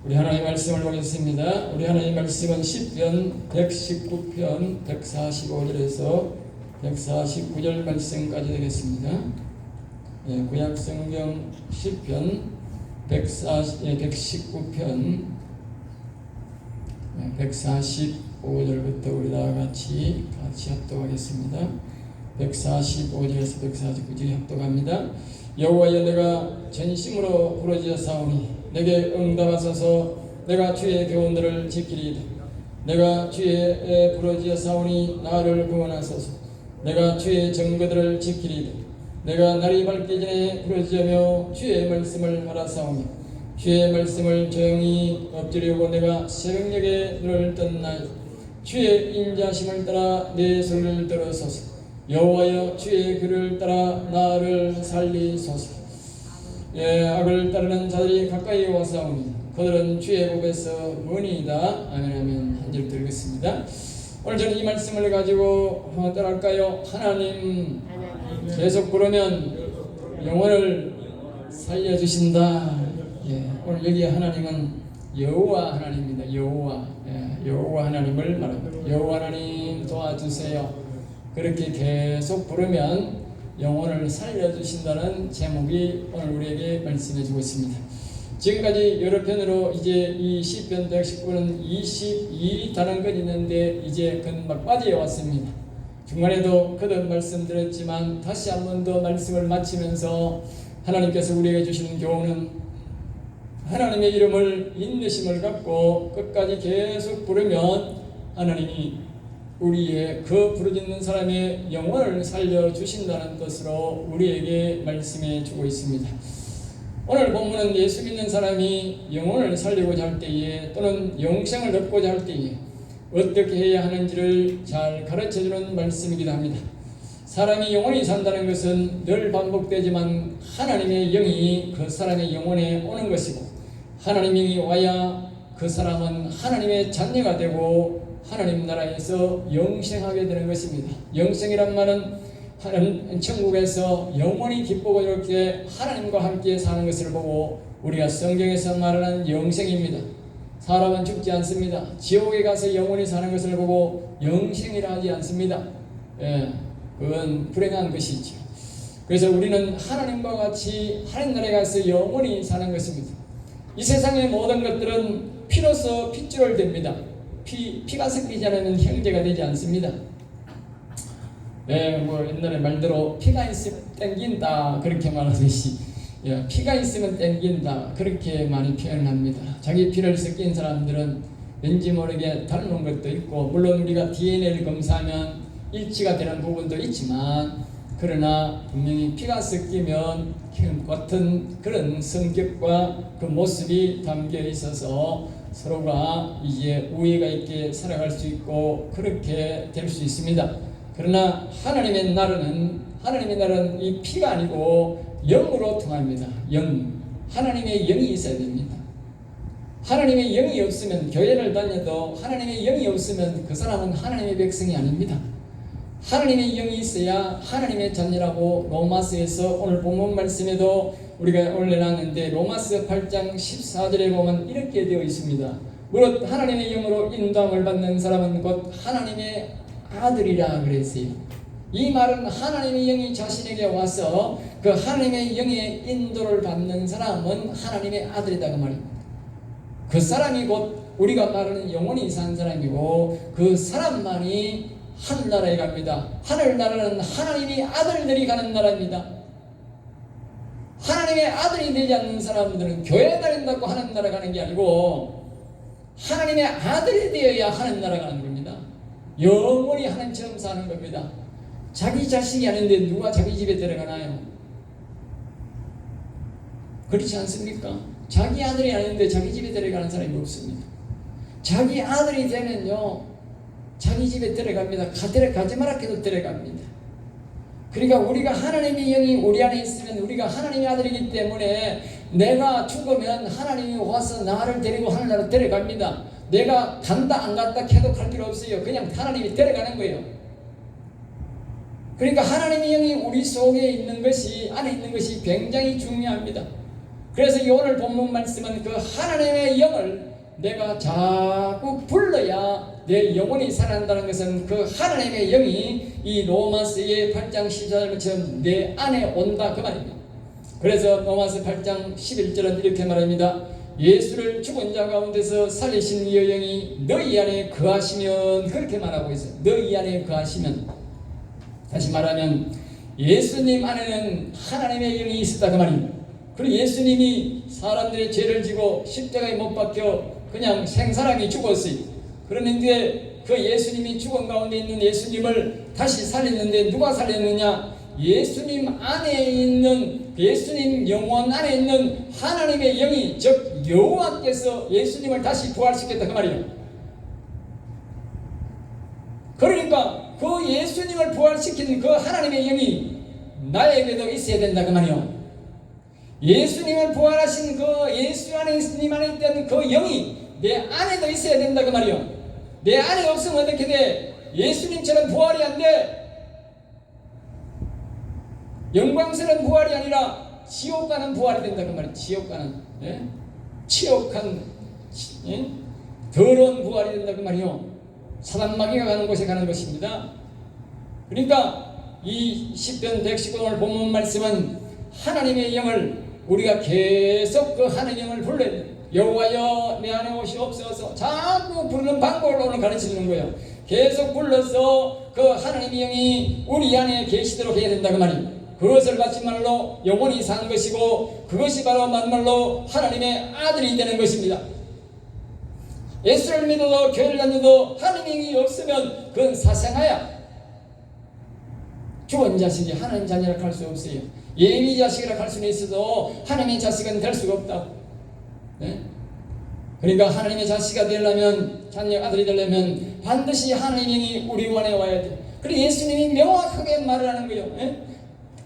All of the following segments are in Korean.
우리 하나님의 말씀을 보겠습니다. 우리 하나님의 말씀은 시편 119편 145절에서 149절 말씀까지 되겠습니다. 구약성경 시편 119편 145절부터 우리 다 같이 합독하겠습니다. 145절에서 149절 합독합니다. 여호와여, 내가 전심으로 부르짖었사오니 내게 응답하소서. 내가 주의 교훈들을 지키리이다. 내가 주의 부르짖었사오니 나를 구원하소서. 내가 주의 증거들을 지키리이다. 내가 날이 밝기 전에 부르짖으며 주의 말씀을 바라사오니 주의 말씀을 조용히 엎드리고 내가 새벽녘에 눈을 떴나이다. 주의 인자심을 따라 내 소리를 들으소서. 여호와여, 주의 귀를 따라 나를 살리소서. 악을 따르는 자들이 가까이 와사오니 그들은 주의 법에서 머니이다. 아멘. 아멘. 한 절 드리겠습니다. 오늘 저는 이 말씀을 가지고 따라할까요? 하나님 계속 부르면 영혼을 살려주신다. 오늘 여기 하나님은 여호와 하나님입니다. 여호와 하나님을 말합니다. 여호와 하나님 도와주세요. 그렇게 계속 부르면 영혼을 살려주신다는 제목이 오늘 우리에게 말씀해주고 있습니다. 지금까지 여러 편으로 이제 이 시편 119는 22단원까지 있는데 이제 막바지에 왔습니다. 중간에도 거듭 말씀드렸지만 다시 한 번 더 말씀을 마치면서 하나님께서 우리에게 주시는 교훈은 하나님의 이름을 인내심을 갖고 끝까지 계속 부르면 하나님이 우리의 그 부르짖는 사람의 영혼을 살려주신다는 것으로 우리에게 말씀해 주고 있습니다. 오늘 본문은 예수 믿는 사람이 영혼을 살리고자 할 때에 또는 영생을 얻고자 할 때에 어떻게 해야 하는지를 잘 가르쳐주는 말씀이기도 합니다. 사람이 영원히 산다는 것은 늘 반복되지만 하나님의 영이 그 사람의 영혼에 오는 것이고 하나님의 영이 와야 그 사람은 하나님의 자녀가 되고 하나님 나라에서 영생하게 되는 것입니다. 영생이란 말은 하나님 천국에서 영원히 기쁘고 이렇게 하나님과 함께 사는 것을 보고 우리가 성경에서 말하는 영생입니다. 사람은 죽지 않습니다. 지옥에 가서 영원히 사는 것을 보고 영생이라 하지 않습니다. 그건 불행한 것이죠. 그래서 우리는 하나님과 같이 하나님 나라에 가서 영원히 사는 것입니다. 이 세상의 모든 것들은 피로서 핏줄을 됩니다. 피가 섞이지 않으면 형제가 되지 않습니다. 옛날에 말대로 피가 있으면 땡긴다 그렇게 말하듯이 피가 있으면 땡긴다 그렇게 많이 표현합니다. 자기 피를 섞인 사람들은 왠지 모르게 닮은 것도 있고 물론 우리가 DNA를 검사하면 일치가 되는 부분도 있지만 그러나 분명히 피가 섞이면 같은 그런 성격과 그 모습이 담겨 있어서 서로가 이제 우애가 있게 살아갈 수 있고 그렇게 될 수 있습니다. 그러나 하나님의 나라는 이 피가 아니고 영으로 통합니다. 하나님의 영이 있어야 됩니다. 하나님의 영이 없으면 교회를 다녀도 하나님의 영이 없으면 그 사람은 하나님의 백성이 아닙니다. 하나님의 영이 있어야 하나님의 자녀라고 로마서에서 오늘 본문 말씀에도 우리가 올려놨는데 로마서 8장 14절에 보면 이렇게 되어 있습니다. 무릇 하나님의 영으로 인도함을 받는 사람은 곧 하나님의 아들이라 그랬어요. 이 말은 하나님의 영이 자신에게 와서 그 하나님의 영의 인도를 받는 사람은 하나님의 아들이다 그 말입니다. 그 사람이 곧 우리가 말하는 영원히 산 사람이고 그 사람만이 하늘나라에 갑니다. 하늘나라는 하나님의 아들들이 가는 나라입니다. 하나님의 아들이 되지 않는 사람들은 교회에 다닌다고 하늘나라 가는 게 아니고 하나님의 아들이 되어야 하늘나라 가는 겁니다. 영원히 하나님처럼 사는 겁니다. 자기 자식이 아닌데 누가 자기 집에 데려가나요? 그렇지 않습니까? 자기 아들이 아닌데 자기 집에 데려가는 사람이 없습니다. 자기 아들이 되면요 자기 집에 데려갑니다. 가지 마라 해도 데려갑니다. 그러니까 우리가 하나님의 영이 우리 안에 있으면 우리가 하나님의 아들이기 때문에 내가 죽으면 하나님이 와서 나를 데리고 하늘나라로 데려갑니다. 내가 간다 안 간다 해도 갈 필요 없어요. 그냥 하나님이 데려가는 거예요. 그러니까 하나님의 영이 우리 속에 있는 것이 안에 있는 것이 굉장히 중요합니다. 그래서 이 오늘 본문 말씀은 그 하나님의 영을 내가 자꾸 불러야 내 영혼이 살아난다는 것은 그 하나님의 영이 이 로마서의 8장 14절처럼 내 안에 온다 그 말입니다. 그래서 로마서 8장 11절은 이렇게 말합니다. 예수를 죽은 자 가운데서 살리신 이 영이 너희 안에 거하시면, 그렇게 말하고 있어요. 너희 안에 거하시면, 다시 말하면 예수님 안에는 하나님의 영이 있었다 그 말입니다. 그리고 예수님이 사람들의 죄를 지고 십자가에 못 박혀 그냥 생사람이 죽었어요. 그런데 그 예수님이 죽은 가운데 있는 예수님을 다시 살렸는데 누가 살렸느냐? 예수님 안에 있는, 예수님 영혼 안에 있는 하나님의 영이, 즉 여호와께서 예수님을 다시 부활시켰다 그 말이에요. 그러니까 그 예수님을 부활시킨 그 하나님의 영이 나에게도 있어야 된다 그 말이에요. 예수님을 부활하신 그 예수 안에, 예수님 안에 있던 그 영이 내 안에도 있어야 된다 그 말이에요. 내 안에 없으면 어떻게 돼? 예수님처럼 부활이 안 돼. 영광스러운 부활이 아니라 지옥 가는 부활이 된다 그 말이에요. 지옥 가는, 예? 치욕한, 예? 더러운 부활이 된다 그 말이에요. 사단 마귀가 가는 곳에 가는 것입니다. 그러니까 이 시편 119절 본문 말씀은 하나님의 영을 우리가 계속 그 하나님의 영을 불러야 돼요. 여호와여 내 안에 오시옵소서. 자꾸 부르는 방법을 오늘 가르치는 거예요. 계속 불러서 그 하나님의 영이 우리 안에 계시도록 해야 된다 그 말이에요. 그것을 마침말로 영혼이 산 것이고, 그것이 바로 만말로 하나님의 아들이 되는 것입니다. 예수를 믿어도 교회를 다녀도 하나님이 없으면 그건 사생아야. 죽은 자식이 하나님 자녀라 할 수 없어요. 예비 자식이라 할 수는 있어도 하나님의 자식은 될 수가 없다. 네? 그러니까 하나님의 자식이 되려면, 자녀 아들이 되려면 반드시 하나님이 우리 안에 와야 돼. 그리고 예수님이 명확하게 말을 하는 거예요. 네?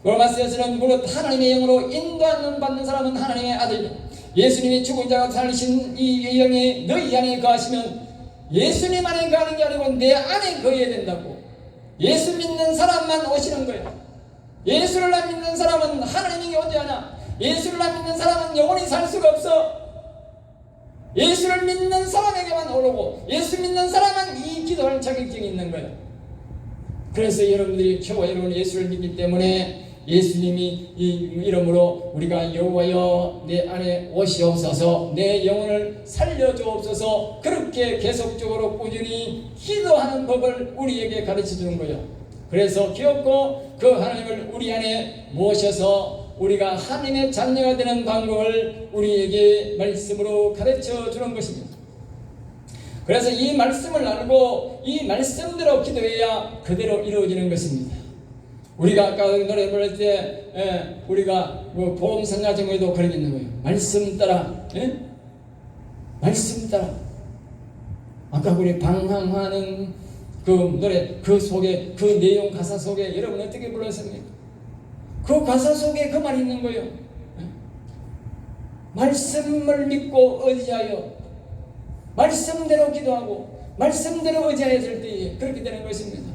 로마서에서는 무릇 하나님의 영으로 인도하는 받는 사람은 하나님의 아들이다. 예수님이 죽은 자가 살리신 이 영이 너희 안에 거하시면 예수님 안에 거하는 게 아니고 내 안에 거해야 된다고. 예수 믿는 사람만 오시는 거예요. 예수를 안 믿는 사람은 하나님이 언제 하냐? 예수를 안 믿는 사람은 영원히 살 수가 없어. 예수를 믿는 사람에게만 오르고, 예수 믿는 사람은 이 기도할 자격증이 있는 거예요. 그래서 여러분들이, 저와 여러분이 예수를 믿기 때문에 예수님이 이 이름으로 우리가 여호와여 내 안에 오시옵소서, 내 영혼을 살려주옵소서, 그렇게 계속적으로 꾸준히 기도하는 법을 우리에게 가르쳐 주는 거예요. 그래서 기업고 그 하나님을 우리 안에 모셔서 우리가 하나님의 자녀가 되는 방법을 우리에게 말씀으로 가르쳐 주는 것입니다. 그래서 이 말씀을 알고 이 말씀대로 기도해야 그대로 이루어지는 것입니다. 우리가 아까 노래 부를 때 우리가 뭐 보험상가정에도 그런 게 있는 거예요. 말씀 따라, 말씀 따라. 아까 우리 방황하는 그 노래, 그 속에, 그 내용 가사 속에 여러분 어떻게 불렀습니까? 그 가사 속에 그 말이 있는 거예요. 말씀을 믿고 의지하여 말씀대로 기도하고 말씀대로 의지하여 될 때에 그렇게 되는 것입니다.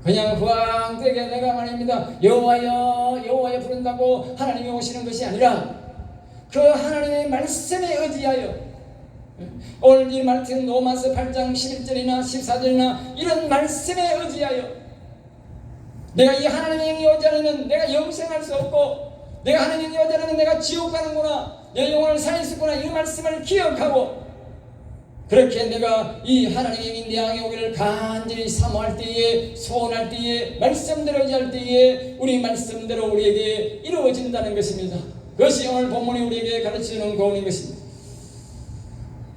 그냥 후황되게 내가 말입니다 여호와여 여호와여 부른다고 하나님이 오시는 것이 아니라 그 하나님의 말씀에 의지하여, 오늘 이 말씀 로마서 8장 11절이나 14절이나 이런 말씀에 의지하여 내가 이 하나님의 영이 오지 않으면 내가 영생할 수 없고, 내가 하나님의 영이 오지 않으면 내가 지옥 가는구나, 내 영혼을 살릴 수 있구나, 이 말씀을 기억하고 그렇게 내가 이 하나님의 내 안에 오기를 간절히 사모할 때에, 소원할 때에, 말씀대로 의지할 때에 우리 말씀대로 우리에게 이루어진다는 것입니다. 그것이 오늘 본문이 우리에게 가르치는 교훈인 것입니다.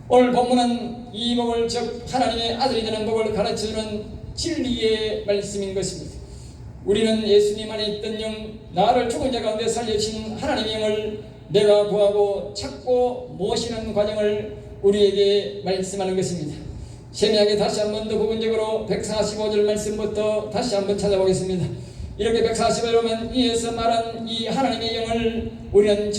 오늘 본문은 이 법을, 즉 하나님의 아들이 되는 법을 가르치는 진리의 말씀인 것입니다. 우리는 예수님 안에 있던 영, 나를 죽은 자 가운데 살려주신 하나님의 영을 내가 구하고 찾고 모시는 과정을 우리에게 말씀하는 것입니다. 세미하게 다시 한 번 더 부분적으로 145절 말씀부터 다시 한번 찾아보겠습니다. 이렇게 145절 보면 이에서 말한 이 하나님의 영을 우리는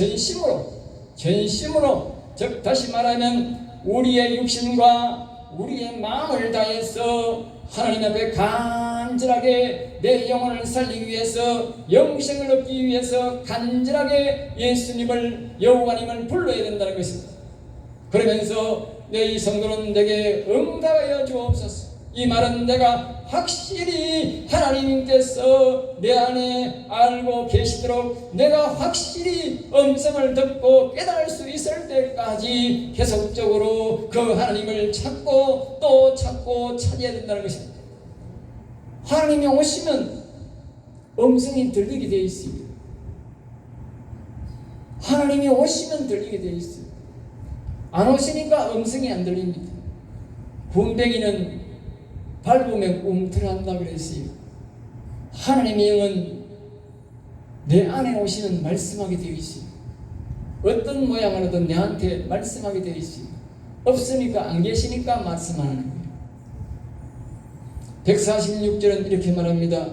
전심으로, 즉 다시 말하면 우리의 육신과 우리의 마음을 다해서 하나님 앞에 간절히 간절하게 내 영혼을 살리기 위해서, 영생을 얻기 위해서 간절하게 예수님을, 여호와님을 불러야 된다는 것입니다. 그러면서 내 이 성도는 내게 응답하여 주옵소서. 이 말은 내가 확실히 하나님께서 내 안에 알고 계시도록 내가 확실히 음성을 듣고 깨달을 수 있을 때까지 계속적으로 그 하나님을 찾고 또 찾고 찾아야 된다는 것입니다. 하나님이 오시면 음성이 들리게 되어 있습니다. 하나님이 오시면 들리게 되어 있습니다. 안 오시니까 음성이 안 들립니다. 군뱅이는 밟으면 움틀한다 그랬어요. 하나님의 영은 내 안에 오시면 말씀하게 되어 있어요. 어떤 모양으로든 내한테 말씀하게 되어 있어요. 없으니까, 안 계시니까 말씀하는 거예요. 146절은 이렇게 말합니다.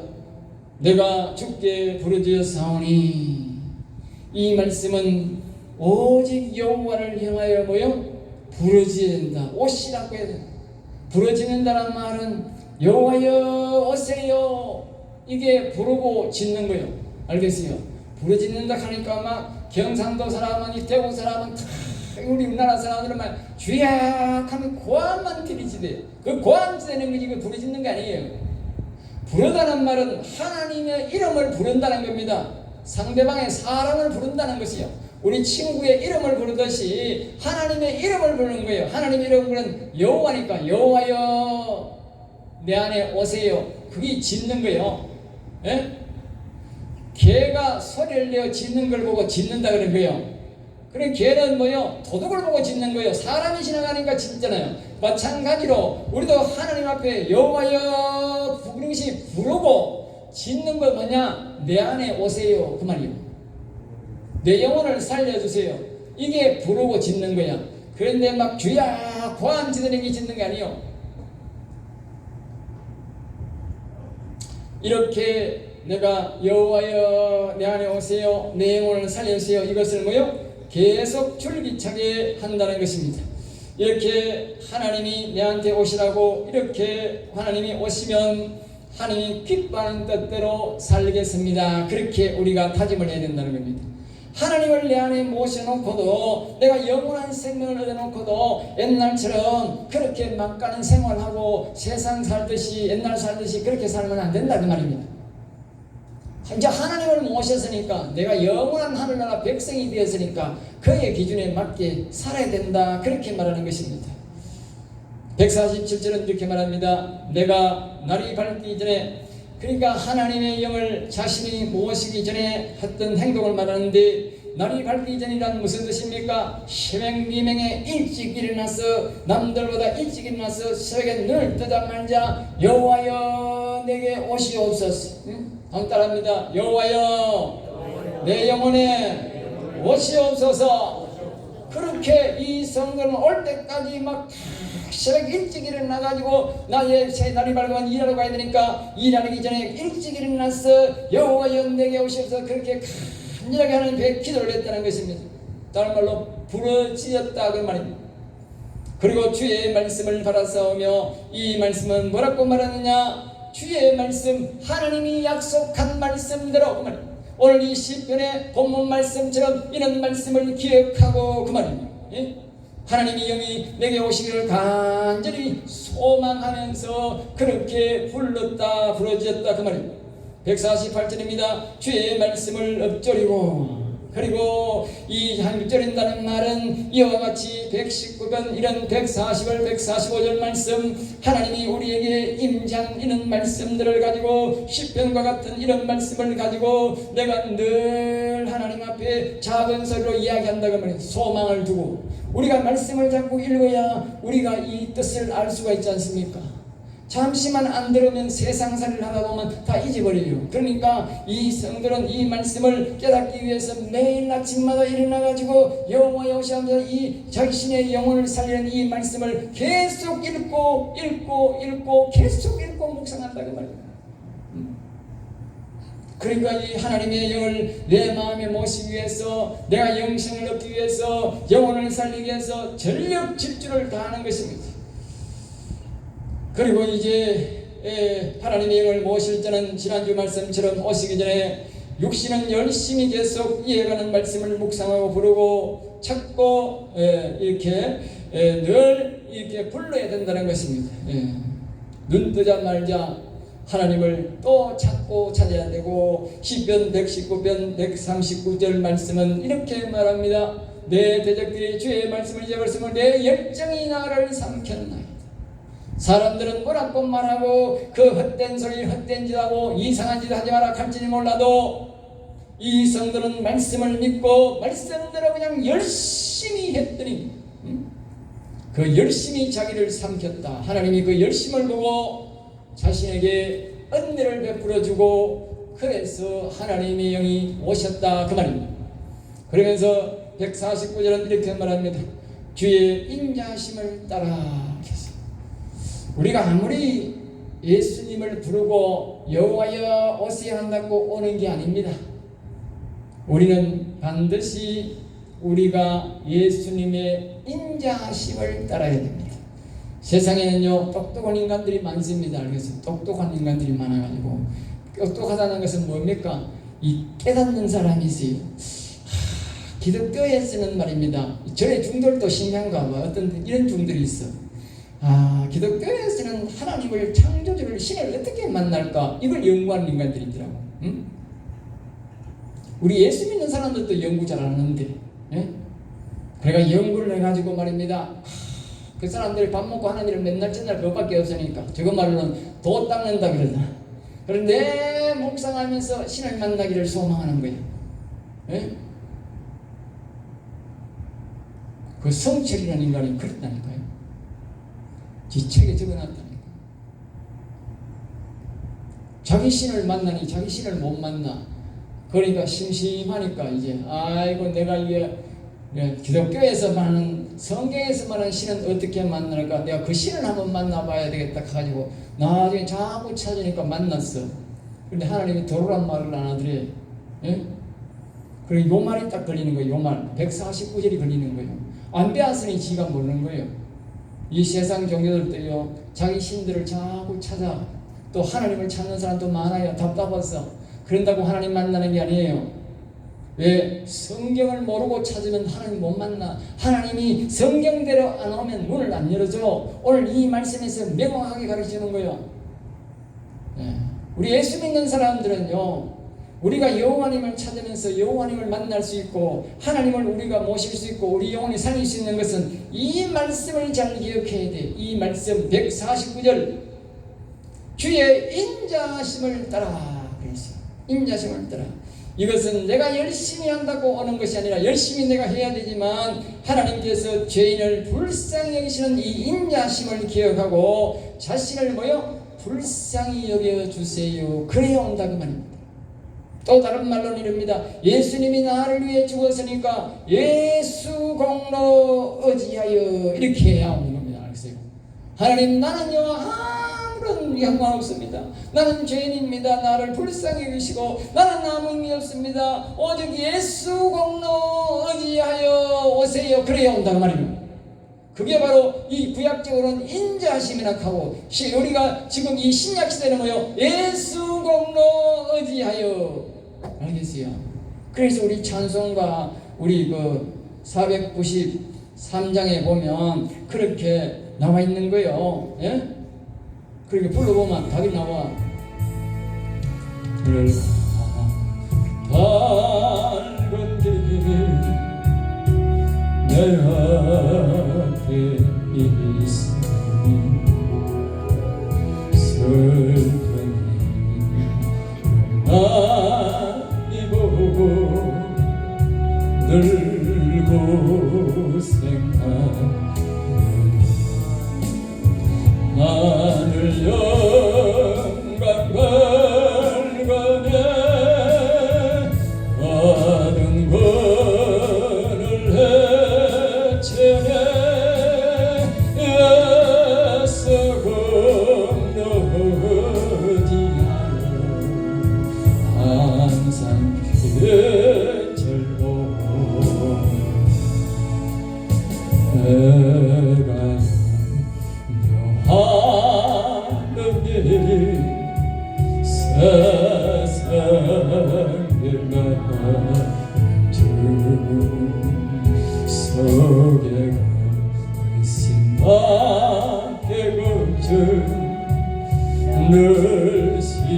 내가 주께 부르짖었사오니, 이 말씀은 오직 여호와를 향하여 부르짖어야 된다. 오시라고 해야 된다. 부르짖는다는 말은 여호와여 오세요, 이게 부르고 짖는 거예요. 알겠어요? 부르짖는다 하니까 막 경상도 사람은, 대구 사람은, 우리 우리나라 사람들은 막 주야 하면 고함만 들이지대요. 그 고함 지대는 거지, 그 부르짖는 거 아니에요. 부르다는 말은 하나님의 이름을 부른다는 겁니다. 상대방의 사람을 부른다는 것이요. 우리 친구의 이름을 부르듯이 하나님의 이름을 부르는 거예요. 하나님의 이름은 여호와니까 여호와여 내 안에 오세요. 그게 짖는 거예요. 예? 개가 소리를 내어 짖는 걸 보고 짖는다 그런 거예요. 그래 개는 도둑을 보고 짖는 거예요. 사람이 지나가니까 짖잖아요. 마찬가지로 우리도 하나님 앞에 여호와여 부르시 부르고 짖는 거 뭐냐? 내 안에 오세요, 그 말이에요. 내 영혼을 살려주세요. 이게 부르고 짖는 거야. 그런데 막 주야 고함 지르는 짖는 게 아니에요. 이렇게 내가 여호와여 내 안에 오세요, 내 영혼을 살려주세요, 이것을 계속 줄기차게 한다는 것입니다. 이렇게 하나님이 내한테 오시라고, 이렇게 하나님이 오시면 하나님이 기뻐하는 뜻대로 살겠습니다. 그렇게 우리가 다짐을 해야 된다는 겁니다. 하나님을 내 안에 모셔놓고도, 내가 영원한 생명을 얻어놓고도 옛날처럼 그렇게 막가는 생활하고 세상 살듯이, 옛날 살듯이 그렇게 살면 안 된다 그 말입니다. 이제 하나님을 모셨으니까, 내가 영원한 하늘나라 백성이 되었으니까 그의 기준에 맞게 살아야 된다, 그렇게 말하는 것입니다. 147절은 이렇게 말합니다. 내가 날이 밝기 전에, 그러니까 하나님의 영을 자신이 모시기 전에 했던 행동을 말하는데, 날이 밝기 전이란 무슨 뜻입니까? 시맹비맹에 일찍 일어나서, 남들보다 일찍 일어나서 새벽에 눈을 뜨자 말자 여호와여 내게 오시옵소서. 한번 따라합니다. 여호와여 내 영혼에 오시옵소서. 그렇게 이 성도는 올 때까지 막 새벽 일찍 일어나가지고, 나의 새 날이 밝으면 일하러 가야 되니까 일하기 전에 일찍 일어나서 여호와여 내게 오시옵소서, 그렇게 간절하게 하나님께 기도를 했다는 것입니다. 다른 말로 부르짖었다 그 말입니다. 그리고 주의 말씀을 바라싸우며, 이 말씀은 뭐라고 말하느냐? 주의 말씀, 하나님이 약속한 말씀대로 그 말입니다. 오늘 이 시편의 본문 말씀처럼 이런 말씀을 기억하고 그 말입니다. 예? 하나님의 영이 내게 오시기를 간절히 소망하면서 그렇게 불렀다, 부르짖었다 그 말입니다. 148절입니다. 주의 말씀을 읊조리고, 그리고 이 읊조린다는 말은 이와 같이 119번 이런 140월 145절 말씀, 하나님이 우리에게 임장 이런 말씀들을 가지고, 시편과 같은 이런 말씀을 가지고 내가 늘 하나님 앞에 작은 소리로 이야기한다고 말이에요. 소망을 두고 우리가 말씀을 자꾸 읽어야 우리가 이 뜻을 알 수가 있지 않습니까? 잠시만 안 들으면 세상살이를 하다 보면 다 잊어버려요. 그러니까 이 성들은 이 말씀을 깨닫기 위해서 매일 아침마다 일어나가지고 여호와여 오시면서 이 자신의 영혼을 살리는 이 말씀을 계속 읽고 계속 읽고 묵상한다 그 말이에요. 그러니까 이 하나님의 영을 내 마음에 모시기 위해서, 내가 영생을 얻기 위해서, 영혼을 살리기 위해서 전력 질주를 다하는 것입니다. 그리고 이제 하나님의 영을 모실 때는 지난주 말씀처럼 오시기 전에 육신은 열심히 계속 이해가는 말씀을 묵상하고 부르고 찾고 이렇게 늘 이렇게 불러야 된다는 것입니다. 눈 뜨자마자 하나님을 또 찾고 찾아야 되고, 시편 119편 139절 말씀은 이렇게 말합니다. 내 대적들이 주의 말씀을 잊어버렸으므로 내 열정이 나를 삼켰나이다. 사람들은 뭐라고 말하고 그 헛된 소리 헛된 짓 하고 이상한 짓 하지 마라 할지는 몰라도 이 성도는 말씀을 믿고 말씀대로 그냥 열심히 했더니 그 열심히 자기를 삼켰다. 하나님이 그 열심을 보고 자신에게 은혜를 베풀어 주고, 그래서 하나님의 영이 오셨다 그 말입니다. 그러면서 149절은 이렇게 말합니다. 주의 인자하심을 따라 하셨습니다. 우리가 아무리 예수님을 부르고 여호와여 오세요 한다고 오는 게 아닙니다. 우리는 반드시 우리가 예수님의 인자하심을 따라야 됩니다. 세상에는요 똑똑한 인간들이 많습니다. 알겠어요? 똑똑한 인간들이 많아가지고, 똑똑하다는 것은 뭡니까? 이 깨닫는 사람이 있어요. 기독교에서는 말입니다. 저의 중들도 신기한가 봐. 어떤 이런 중들이 있어. 기독교에서는 하나님을, 창조주를, 신을 어떻게 만날까? 이걸 연구하는 인간들이 있더라고. 응? 우리 예수 믿는 사람들도 연구 잘 하는데, 그래가 연구를 해가지고 말입니다. 그 사람들이 밥 먹고 하는 일은 맨날 전날 그것밖에 없으니까 저거 말로는 도 닦는다 그러잖아. 그런데 묵상하면서 신을 만나기를 소망하는 거예요. 그 성철이라는 인간이 그랬다니까요. 지 책에 적어놨다니까요. 자기 신을 만나니 자기 신을 못 만나. 그러니까 심심하니까 이제 아이고 내가 이게 기독교에서 말하는, 성경에서 말하는 신은 어떻게 만날까? 내가 그 신을 한번 만나봐야 되겠다 가지고 나중에 자꾸 찾으니까 만났어. 그런데 하나님이 도로란 말을 안 하더래. 그리고 요 말이 딱 걸리는 거예요. 요 말 149절이 걸리는 거예요. 안 배웠으니 지가 모르는 거예요. 이 세상 종교들도요 자기 신들을 자꾸 찾아. 또 하나님을 찾는 사람도 많아요. 답답해서. 그런다고 하나님 만나는 게 아니에요. 왜? 성경을 모르고 찾으면 하나님 못 만나. 하나님이 성경대로 안 오면 문을 안 열어줘. 오늘 이 말씀에서 명확하게 가르치는 거예요. 우리 예수 믿는 사람들은요, 우리가 여호와님을 찾으면서 여호와님을 만날 수 있고 하나님을 우리가 모실 수 있고 우리 영혼이 살릴 수 있는 것은 이 말씀을 잘 기억해야 돼. 이 말씀 149절 주의 인자하심을 따라 그랬어요. 인자하심을 따라. 이것은 내가 열심히 한다고 오는 것이 아니라 열심히 내가 해야 되지만 하나님께서 죄인을 불쌍히 여기시는 이 인자심을 기억하고 자신을 뭐요? 불쌍히 여겨주세요. 그래야 온다 그 말입니다. 또 다른 말로는 이럽니다. 예수님이 나를 위해 죽었으니까 예수 공로 의지하여 이렇게 해야 오는 겁니다. 알겠어요? 하나님 나는요 아무런 상관없습니다. 나는 죄인입니다. 나를 불쌍히 여기시고 나는 아무 의미 없습니다. 오직 예수 공로 의지하여 오세요. 그래야 온다고 말입니다. 그게 바로 이 구약적으로는 인자하심이라 하고, 우리가 지금 이 신약 시대는 뭐요? 예수 공로 의지하여. 알겠어요? 그래서 우리 찬송가 우리 그 493장에 보면 그렇게 나와 있는 거예요. 예? 그렇게 불러보면 답이 나와. 밝은 길 내 앞에 있으니 슬픔이 많이 보고 늘 고생하는 하늘 영광 밝으네 받은 권을 헤치네 애써 건너지하여 항상 빛을 보고 내가 하는 일 산에 거쳐 늘 시원하다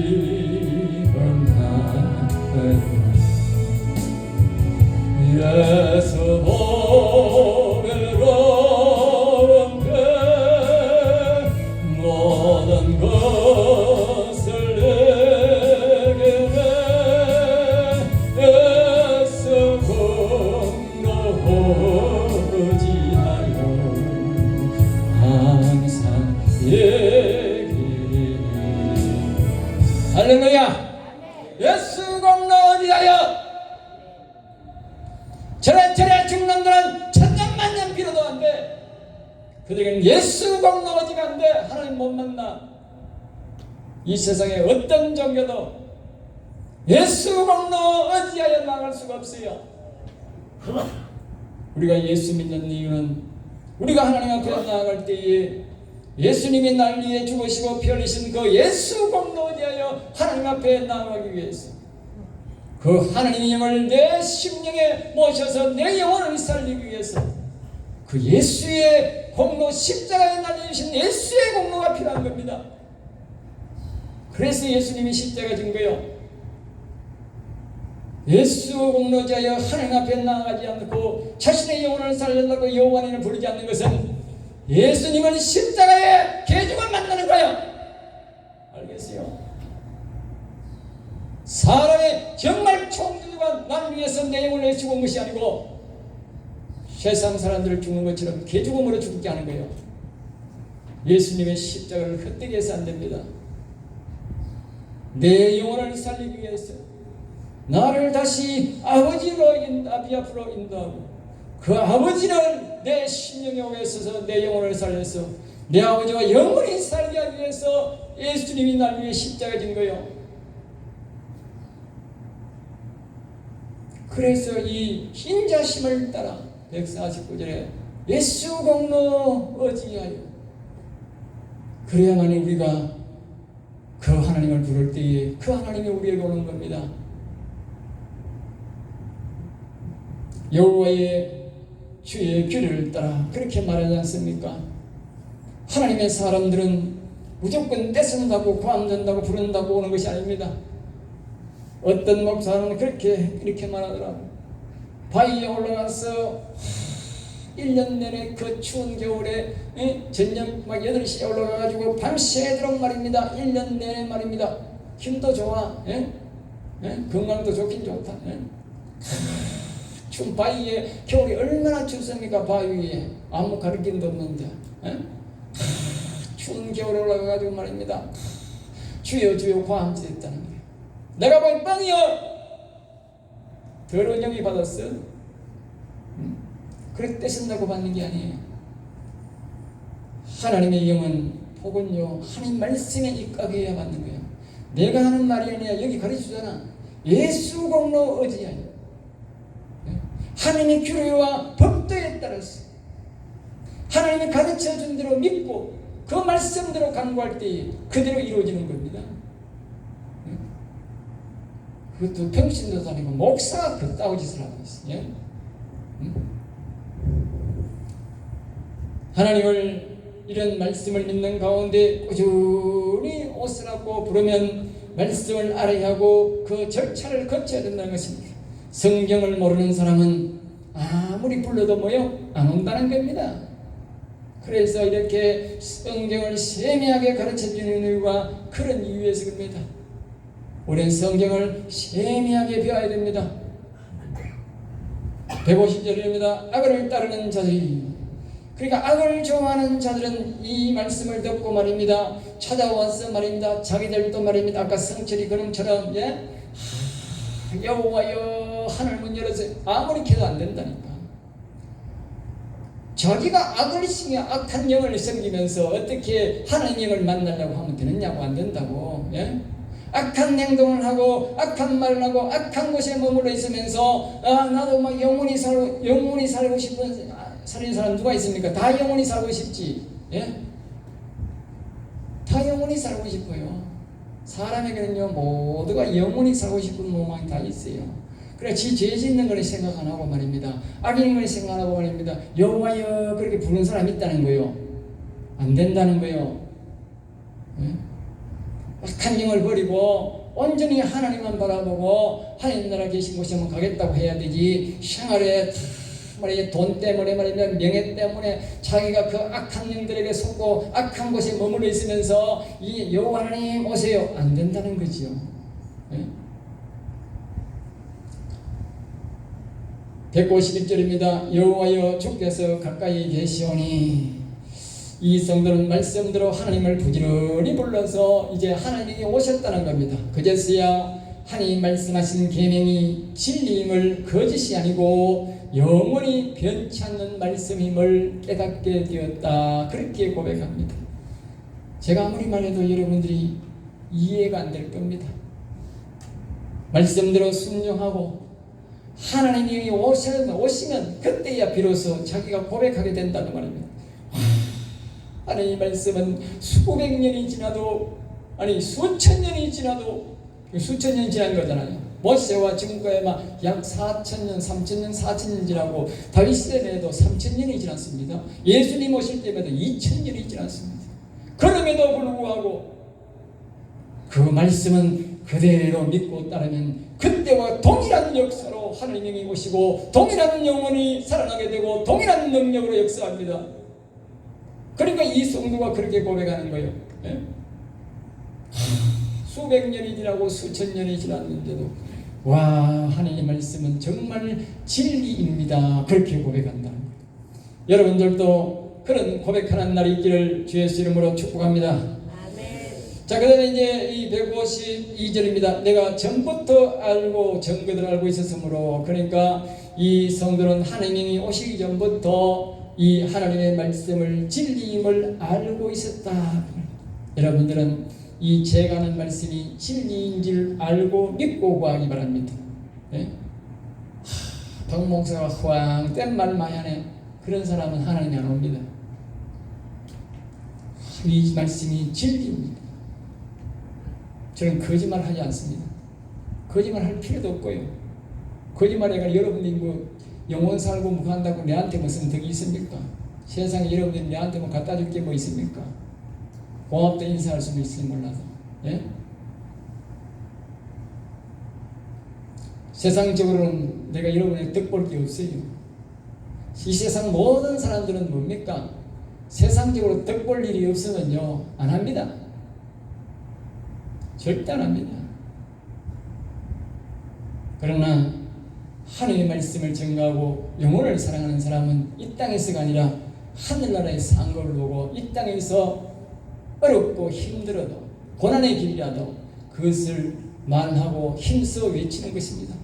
예수 보배로운데 모든 것을 내게 내 예수 공로지하여 항상 얘기해 할렐루야. 예수 공로지하여 저래 죽는 놈들은 천년만년 빌어도 안 돼. 그들에게는 예수 공로지가 안 돼. 하나님 못 만나. 이 세상에 어떤 종교도 예수 공로지하여 나갈 수가 없어요. 우리가 예수 믿는 이유는 우리가 하나님 앞에 나아갈 때에 예수님이 날 위해 죽으시고 피 흘리신 그 예수 공로지하여 하나님 앞에 나아가기 위해서 그 하나님의 영을 내 심령에 모셔서 내 영혼을 살리기 위해서 그 예수의 공로, 십자가에 달려주신 예수의 공로가 필요한 겁니다. 그래서 예수님이 십자가 진 거예요. 예수 공로자여 하나님 앞에 나아가지 않고 자신의 영혼을 살리려고 여호와님을 부르지 않는 것은 예수님을 십자가에 개죽을 만드는 거예요. 알겠어요? 사람의 정말 총주가 나를 위해서 내 영혼을 죽은 것이 아니고 세상 사람들을 죽는 것처럼 개죽음으로 죽게 하는 거예요. 예수님의 십자가를 헛되게 해서 안 됩니다. 내 영혼을 살리기 위해서 나를 다시 아버지로 아비 앞으로 인도하고 그 아버지를 내 심령에 오게 있어서 내 영혼을 살려서 내 아버지와 영원히 살게 하기 위해서 예수님이 날 위해 십자가 진 거예요. 그래서 이 인자심을 따라 149절에 예수 공로 의지하여 그래야만이 우리가 그 하나님을 부를 때에 그 하나님이 우리에게 오는 겁니다. 여호와의 주의 길을 따라 그렇게 말하지 않습니까? 하나님의 사람들은 무조건 떼쓴다고 구한다고 부른다고 오는 것이 아닙니다. 어떤 목사는 이렇게 말하더라고. 바위에 올라가서 1년 내내 그 추운 겨울에 저녁 막 8시에 올라가가지고 밤새도록 말입니다. 1년 내내 말입니다. 힘도 좋아. 건강도 좋긴 좋다. 추운 바위에 겨울이 얼마나 춥습니까? 바위에 아무 가르침도 없는데 추운 겨울에 올라가가지고 말입니다. 주여 주여 과함지 했다는 거예요. 내가 보니 뻥이여. 더러운 영이 받았어. 그렇게 떼신다고 받는 게 아니에요. 하나님의 영은 복은요 하나님 말씀에 입각해야 받는 거예요. 내가 하는 말이 아니라 여기 가르쳐주잖아. 예수 공로 의지하여 하나님의 규례와 법도에 따라서 하나님이 가르쳐준 대로 믿고 그 말씀대로 간구할 때 그대로 이루어지는 겁니다. 그것도 평신도도 아니고 목사가 그따위 짓을 하고 있어요. 하나님을 이런 말씀을 믿는 가운데 꾸준히 오시라고 부르면 말씀을 알아야 하고 그 절차를 거쳐야 된다는 것입니다. 성경을 모르는 사람은 아무리 불러도 안 온다는 겁니다. 그래서 이렇게 성경을 세미하게 가르쳐주는 이유가 그런 이유에서 그럽니다. 우리는 성경을 세미하게 배워야 됩니다. 150절입니다. 악을 따르는 자들이, 그러니까 악을 좋아하는 자들은 이 말씀을 듣고 말입니다. 찾아와서 말입니다. 자기들도 말입니다. 아까 성철이 그놈처럼 여호와여 하늘 문 열어서 아무리 기도 안 된다니까. 자기가 악을 심해 악한 영을 섬기면서 어떻게 하나님 영을 만나려고 하면 되느냐고. 안 된다고. 악한 행동을 하고 악한 말을 하고 악한 곳에 머물러 있으면서 나도 막 영원히 살고 싶은 살인 사람 누가 있습니까? 다 영원히 살고 싶지. 다 영원히 살고 싶어요. 사람에게는요 모두가 영원히 살고 싶은 로망이 다 있어요. 그래 죄 짓는 걸 생각 안 하고 말입니다. 악인 걸 생각 안 하고 말입니다. 여호와여 그렇게 부르는 사람이 있다는 거예요. 안 된다는 거예요. 악한 영을 버리고 온전히 하나님만 바라보고 하나님 나라 계신 곳에 한번 가겠다고 해야 되지. 생활에 말이야 돈 때문에 말이야 명예 때문에 자기가 그 악한 영들에게 속고 악한 곳에 머물러 있으면서 이 여호와 하나님 오세요 안 된다는 거지요. 151절입니다. 여호와여 주께서 가까이 계시오니 이 성도는 말씀대로 하나님을 부지런히 불러서 이제 하나님이 오셨다는 겁니다. 그제서야 하나님 말씀하신 계명이 진리임을 거짓이 아니고 영원히 변치 않는 말씀임을 깨닫게 되었다. 그렇게 고백합니다. 제가 아무리 말해도 여러분들이 이해가 안 될 겁니다. 말씀대로 순종하고 하나님이 오시면 그때야 비로소 자기가 고백하게 된다는 말입니다. 하나님 말씀은 수백 년이 지나도 아니 수천 년이 지나도 수천 년이 지난 거잖아요. 모세와 지금까지 약 4,000년, 3,000년, 4,000년 지나고 다윗 시대에도 3,000년이 지났습니다. 예수님 오실 때마다 2,000년이 지났습니다. 그럼에도 불구하고 그 말씀은 그대로 믿고 따르면 그때와 동일한 역사로 하나님이 오시고 동일한 영혼이 살아나게 되고 동일한 능력으로 역사합니다. 그러니까 이 성도가 그렇게 고백하는 거예요. 예? 수백 년이 지나고 수천 년이 지났는데도 와 하나님의 말씀은 정말 진리입니다. 그렇게 고백한다. 여러분들도 그런 고백하는 날이 있기를 주 예수 이름으로 축복합니다. 아멘. 자, 그 다음에 이제 이 152절입니다. 내가 전부터 알고 전거들 알고 있었으므로, 그러니까 이 성도는 하나님이 오시기 전부터 이 하나님의 말씀을 진리임을 알고 있었다. 여러분들은 이 제가 하는 말씀이 진리인 줄 알고 믿고 구하기 바랍니다. 네? 박 목사가 허황된 말 많이 하네. 그런 사람은 하나님이 안 옵니다. 이 말씀이 진리입니다. 저는 거짓말 하지 않습니다. 거짓말 할 필요도 없고요. 거짓말해가 여러분들이 뭐 영원 살고 뭐 한다고 내한테 무슨 덕이 있습니까? 세상에 여러분들이 내한테 뭐 갖다 줄 게 뭐 있습니까? 고맙다 인사할 수도 있을지 몰라도. 예? 세상적으로는 내가 여러분의 덕 볼 게 없어요. 이 세상 모든 사람들은 뭡니까? 세상적으로 덕 볼 일이 없으면요 안 합니다. 절대 안 합니다. 그러나 하나님의 말씀을 증거하고 영혼을 사랑하는 사람은 이 땅에서가 아니라 하늘나라의 산 걸 보고 이 땅에서 어렵고 힘들어도 고난의 길이라도 그것을 만하고 힘써 외치는 것입니다.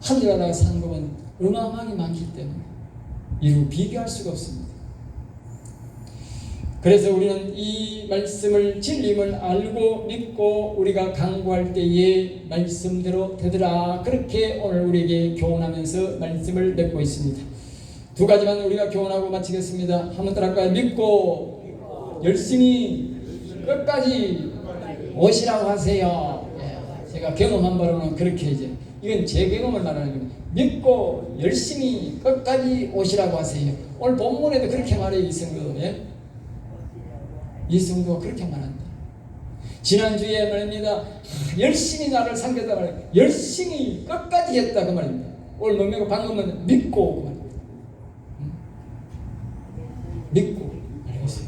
하늘나라의 상급은 어마어마하게 많기 때문에 이루 비교할 수가 없습니다. 그래서 우리는 이 말씀을 진리임을 알고 믿고 우리가 강구할 때에 말씀대로 되더라. 그렇게 오늘 우리에게 교훈하면서 말씀을 맺고 있습니다. 두 가지만 우리가 교훈하고 마치겠습니다. 한번 따라할까요? 믿고 열심히 끝까지 오시라고 하세요. 제가 경험한 바로는 그렇게 이제 이건 제 경험을 말하는 겁니다. 믿고 열심히 끝까지 오시라고 하세요. 오늘 본문에도 그렇게 말해요. 이 성도. 예? 이 성도가 그렇게 말한다. 지난주에 말입니다. 열심히 나를 섬겼다 말이에요. 열심히 끝까지 했다 그 말입니다. 오늘 뭡니까? 방금은 믿고 그 말입니다. 믿고 알겠어요.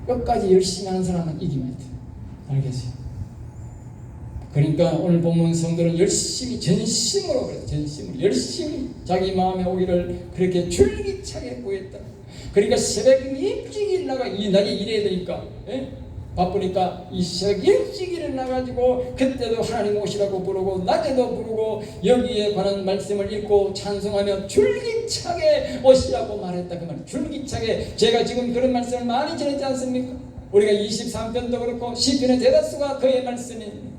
끝까지 열심히 하는 사람은 이깁니다. 알겠어요. 그러니까 오늘 본문 성도는 열심히 전심으로 그래요. 전심으로 열심히 자기 마음에 오기를 그렇게 줄기차게 구했다. 그러니까 새벽 일찍 일어나가 이 날이 일해야 되니까 바쁘니까 이 새벽 일찍 일어나가지고 그때도 하나님 오시라고 부르고 낮에도 부르고 여기에 관한 말씀을 읽고 찬송하며 줄기차게 오시라고 말했다 그 말. 줄기차게 제가 지금 그런 말씀을 많이 전했지 않습니까? 우리가 23편도 그렇고 시편의 대다수가 그의 말씀입니다.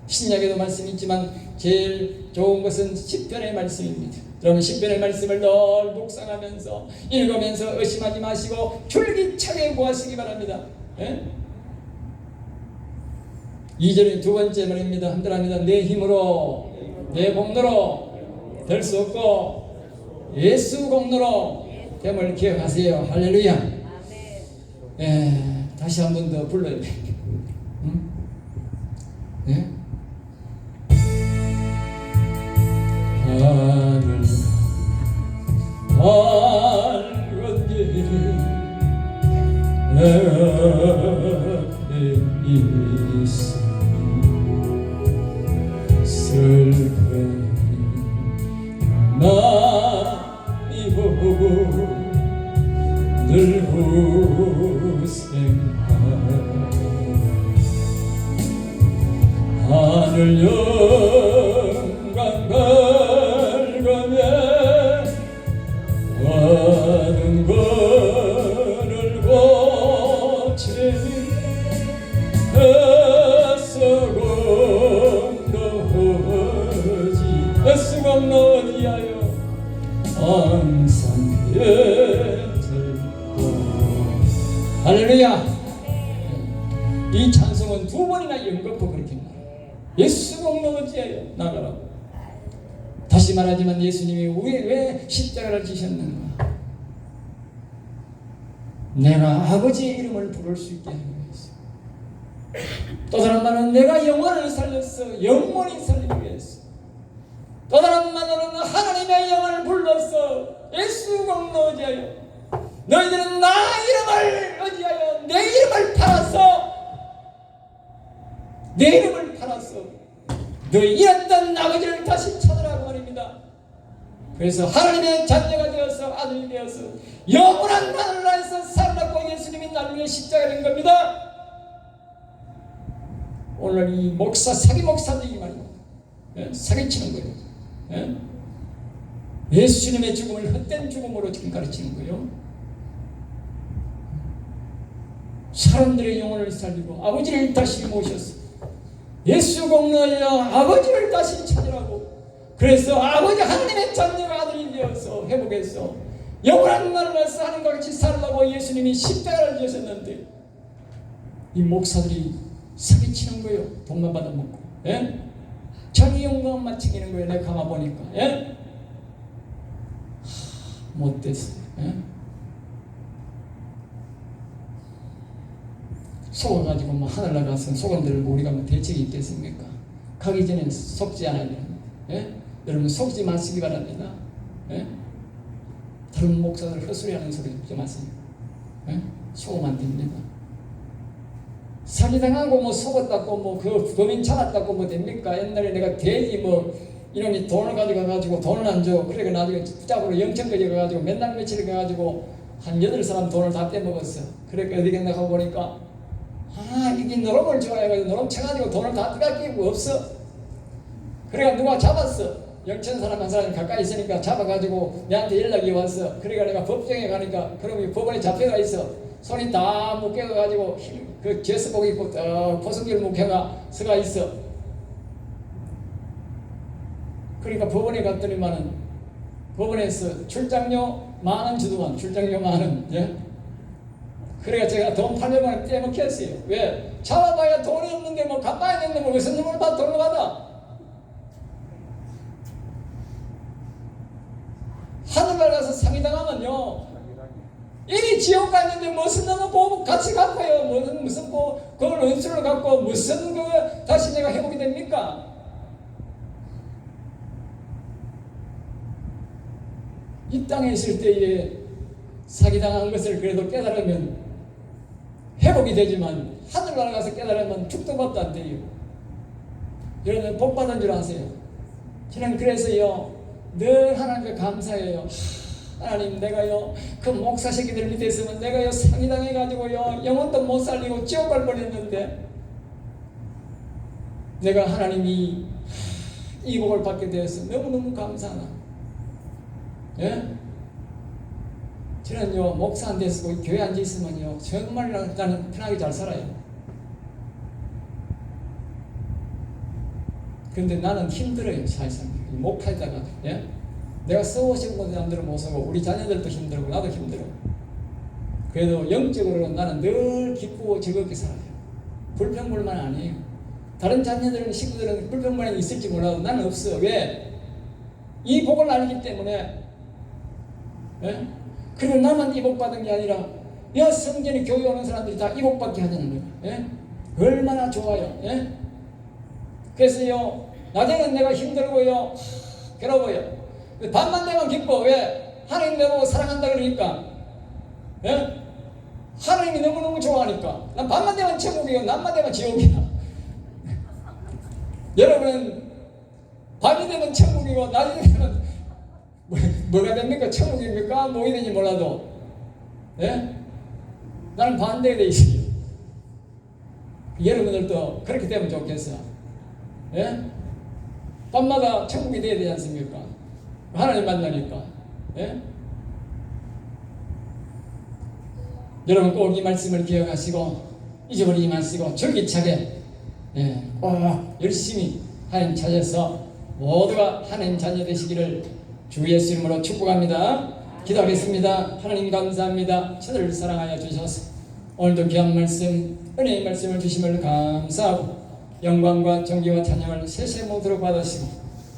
신약에도 말씀이 있지만 제일 좋은 것은 시편의 말씀입니다. 여러분 시편의 말씀을 늘 묵상하면서 읽으면서 의심하지 마시고 줄기차게 구하시기 바랍니다. 예? 2절의 두 번째 말입니다. 한들 합니다. 내 힘으로 내 공로로 될 수 없고 예수 공로로 됨을 기억하세요. 할렐루야. 아멘. 예, 다시 한 번 더 불러요. 응? 예? 하늘 밝은 길이 내 앞에 있으니 슬픔이 많이 오고 늘 후생하고 하늘 영광 밝으며 많은 것을 고치니 애쓰고 너지하여 항상 예들고. 할렐루야. 이 찬송은 두 번이나 연거푸 그렇게 말해요. 예수고 너지하여 나가라고. 다시 말하지만 예수님이 왜 십자가를 지셨는가? 내가 아버지의 이름을 부를 수 있게 하기 위해서. 또 다른 말은 내가 영혼을 살렸어. 영원히 살리기 위해서. 또 다른 말로는 하나님의 영혼을 불러서 예수 공로 의지하여 너희들은 나 이름을 의지하여 내 이름을 팔아서 너희 잃었던 아버지를 다시 찾으라고 말입니다. 그래서 하나님의 자녀가 되어서 아들이 되어서 영원한 하늘나라에서 살았고 예수님이 나를 위해 십자가를 된 겁니다. 오늘 이 목사 사기 목사들이 말입니다. 사기치는 거예요. 예수님의 죽음을 헛된 죽음으로 지금 가르치는 거예요. 사람들의 영혼을 살리고 아버지를 다시 모셔서 예수 공로하여 아버지를 다시 찾으라고. 그래서 아버지 하나님의 자녀가 아들이 되어서 회복해서 영원한 나라에서 하나님과 같이 살라고 예수님이 십자가를 지으셨는데 이 목사들이 사기치는 거예요. 돈만 받아먹고. 자기 영광만 챙기는 거예요. 내가 가만 보니까. 못됐어요. 속아가지고 뭐 하늘날 가서 속은 들고 우리가 뭐 대책이 있겠습니까? 가기 전에 속지 않아야 되는데. 여러분 속지 마시기 바랍니다. 다른 목사들 헛소리하는 소리 듣지 마세요. 속으면 안 됩니다. 사기당하고 뭐 속았다고 뭐 그 범인 잡았다고 뭐 됩니까? 옛날에 내가 돼지 뭐 이놈이 돈을 가지고 돈을 안 줘. 그래가 나중에 붙잡으러 영천까지 가가지고 맨날 며칠 가가지고 한 8사람 돈을 다 떼먹었어. 그러니까 어디 갔나 가고 보니까 이게 노름을 좋아해가지고 노름 쳐가지고 돈을 다 떼가지고 없어. 그래가 누가 잡았어. 영천 사람 한 사람이 가까이 있으니까 잡아가지고 내한테 연락이 왔어. 그러니까 내가 법정에 가니까 그러면 법원에 잡혀가 있어. 손이 다 묶여가지고 그 제스복 입고 포승기를 묶여가 서가 있어. 그러니까 법원에 갔더니만은 법원에서 출장료 10,000원 주더만. 출장료 10,000원. 그래가 제가 돈 800만 원 떼먹혔어요. 왜? 잡아봐야 돈이 없는데 뭐 갚아야 되는데 뭐 무슨 놈을 다 돈을 받아? 하늘날 가서 상의당하면요 이미 지옥 갔는데 무슨 놈을 보고 같이 갚아요. 무슨 그걸 은수를 갖고 무슨 다시 내가 회복이 됩니까? 이 땅에 있을 때에 사기당한 것을 그래도 깨달으면 회복이 되지만 하늘나라 가서 깨달으면 죽도 밥도 안 돼요. 여러분 복 받은 줄 아세요? 저는 그래서요 늘 하나님께 감사해요. 하나님 내가요 그 목사 새끼들 밑에 있으면 내가요 사기당해가지고요 영혼도 못 살리고 지옥 갈 뻔했는데 내가 하나님이 이 복을 받게 되어서 너무너무 감사하나. 저는요 목사 안 됐고 교회 앉아 있으면요 정말 나는 편하게 잘 살아요. 근데 나는 힘들어요. 사실상 목표에다가 내가 쓰고 싶은 것도 남들은 못 쓰고 우리 자녀들도 힘들고 나도 힘들어. 그래도 영적으로는 나는 늘 기쁘고 즐겁게 살아요. 불평불만 아니에요. 다른 자녀들은 친구들은 불평불만이 있을지 몰라도 나는 없어. 왜? 이 복을 알기 때문에. 그리고 나만 이복받은 게 아니라 성전에 교회 오는 사람들이 다 이복받게 하자는 거예요. 예? 얼마나 좋아요. 예? 그래서요 낮에는 내가 힘들고요 괴로워요. 밤만 되면 기뻐. 왜? 하나님 내가 사랑한다 그러니까. 예? 하나님이 너무너무 좋아하니까. 난 밤만 되면 천국이고 낮만 되면 지옥이야. 여러분은 밤이 되면 천국이고 낮이 되면 뭐가 됩니까? 천국입니까? 뭐이 되는지 몰라도. 예? 나는 반대가 돼 있어요. 여러분들도 그렇게 되면 좋겠어. 예? 밤마다 천국이 돼야 되지 않습니까? 하나님 만나니까. 예? 여러분 꼭 이 말씀을 기억하시고 잊어버리지 마시고 줄기차게 꼭 열심히 하나님 찾아서 모두가 하나님 자녀 되시기를 주 예수 이름으로 축복합니다. 기도하겠습니다. 하나님 감사합니다. 저들을 사랑하여 주셔서 오늘도 귀한 말씀, 은혜의 말씀을 주심을 감사하고 영광과 존귀와 찬양을 세세 모두로 받으시고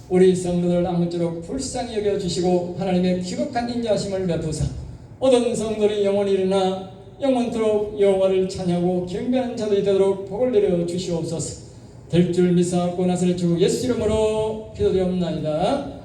우리 성도들 아무쪼록 불쌍히 여겨주시고 하나님의 기복한 인자하심을 베푸사 모든 성도들이 영원히 일어나 영원토록 여호와를 찬양하고 경배하는 자들이 되도록 복을 내려 주시옵소서. 될 줄 믿사옵고 나서를 주 예수 이름으로 기도드리옵나이다.